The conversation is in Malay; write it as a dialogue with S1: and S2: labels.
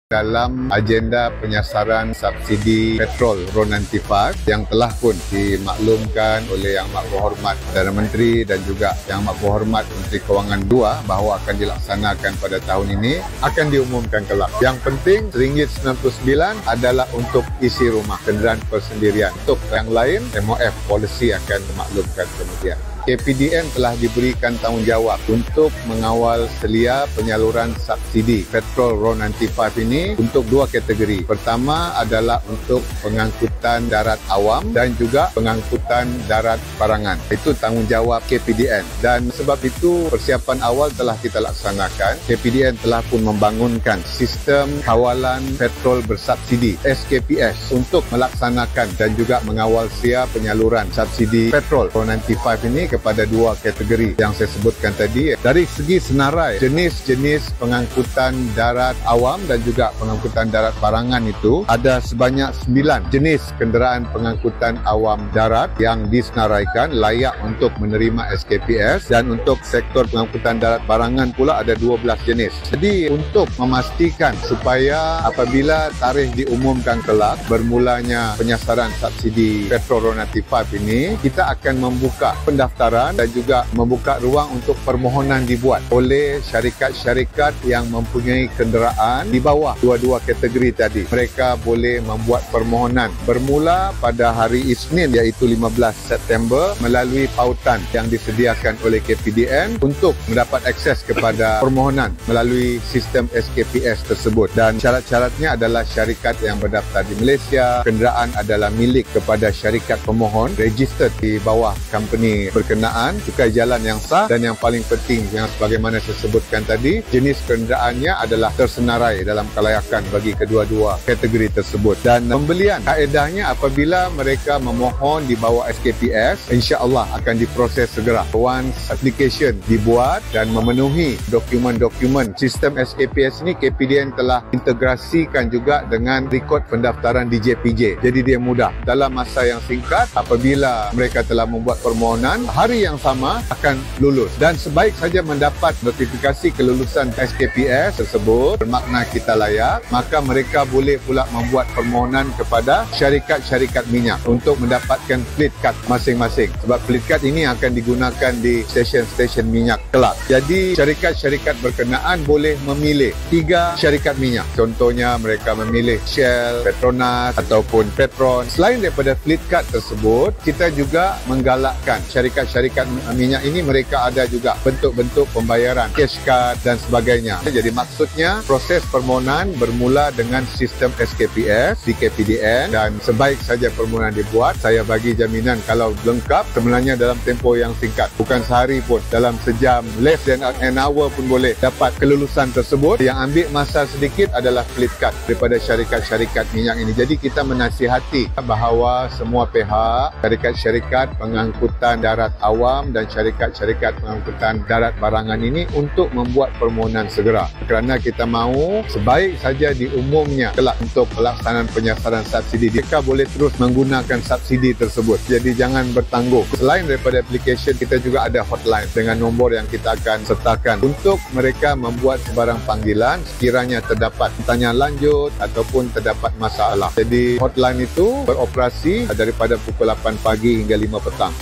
S1: dalam agenda penyasaran subsidi petrol RON95 yang telah pun dimaklumkan oleh Yang Amat Berhormat Perdana Menteri dan juga Yang Amat Berhormat Menteri Kewangan II bahawa akan dilaksanakan pada tahun ini, akan diumumkan kelak. Yang penting RM99 adalah untuk isi rumah kenderaan persendirian. Untuk yang lain, MOF policy akan memaklumkan kemudian. KPDN telah diberikan tanggungjawab untuk mengawal selia penyaluran subsidi petrol RON95 ini untuk dua kategori. Pertama adalah untuk pengangkutan darat awam dan juga pengangkutan darat barangan. Itu tanggungjawab KPDN. Dan sebab itu persiapan awal telah kita laksanakan. KPDN telah pun membangunkan sistem kawalan petrol bersubsidi SKPS untuk melaksanakan dan juga mengawal selia penyaluran subsidi petrol RON95 ini kepada dua kategori yang saya sebutkan tadi. Dari segi senarai jenis-jenis pengangkutan darat awam dan juga pengangkutan darat barangan itu ada sebanyak 9 jenis kenderaan pengangkutan awam darat yang disenaraikan layak untuk menerima SKPS, dan untuk sektor pengangkutan darat barangan pula ada 12 jenis. Jadi untuk memastikan supaya apabila tarikh diumumkan kelak bermulanya penyasaran subsidi petrol RON95 ini, kita akan membuka pendaftaran dan juga membuka ruang untuk permohonan dibuat oleh syarikat-syarikat yang mempunyai kenderaan di bawah dua-dua kategori tadi. Mereka boleh membuat permohonan bermula pada hari Isnin iaitu 15 September melalui pautan yang disediakan oleh KPDN untuk mendapat akses kepada permohonan melalui sistem SKPS tersebut. Dan syarat-syaratnya adalah syarikat yang berdaftar di Malaysia, kenderaan adalah milik kepada syarikat pemohon, registered di bawah company berkenaan, cukai jalan yang sah, dan yang paling penting yang sebagaimana saya sebutkan tadi, jenis kenderaannya adalah tersenarai dalam kelayakan bagi kedua-dua kategori tersebut. Dan pembelian kaedahnya apabila mereka memohon di bawah SKPS, insya-Allah akan diproses segera. Once application dibuat dan memenuhi dokumen-dokumen sistem SKPS ini, KPDN telah integrasikan juga dengan rekod pendaftaran di JPJ. Jadi dia mudah. Dalam masa yang singkat apabila mereka telah membuat permohonan, hari yang sama akan lulus. Dan sebaik saja mendapat notifikasi kelulusan SKPS tersebut bermakna kita layak, maka mereka boleh pula membuat permohonan kepada syarikat-syarikat minyak untuk mendapatkan fleet card masing-masing. Sebab fleet card ini akan digunakan di stesen-stesen minyak kelak. Jadi syarikat-syarikat berkenaan boleh memilih 3 syarikat minyak. Contohnya mereka memilih Shell, Petronas ataupun Petron. Selain daripada fleet card tersebut, kita juga menggalakkan syarikat-syarikat minyak ini, mereka ada juga bentuk-bentuk pembayaran, cash card dan sebagainya. Jadi maksudnya proses permohonan bermula dengan sistem SKPS di KPDN, dan sebaik saja permohonan dibuat, saya bagi jaminan kalau lengkap sebenarnya dalam tempoh yang singkat, bukan sehari pun, dalam sejam, less than an hour pun boleh dapat kelulusan tersebut. Yang ambil masa sedikit adalah fleet card daripada syarikat-syarikat minyak ini. Jadi kita menasihati bahawa semua pihak, syarikat-syarikat pengangkutan darat awam dan syarikat-syarikat pengangkutan darat barangan ini untuk membuat permohonan segera, kerana kita mahu sebaik saja diumumnya kelak untuk pelaksanaan penyasaran subsidi, mereka boleh terus menggunakan subsidi tersebut. Jadi jangan bertangguh. Selain daripada application, kita juga ada hotline dengan nombor yang kita akan sertakan untuk mereka membuat sebarang panggilan sekiranya terdapat pertanyaan lanjut ataupun terdapat masalah. Jadi hotline itu beroperasi daripada pukul 8 pagi hingga 5 petang.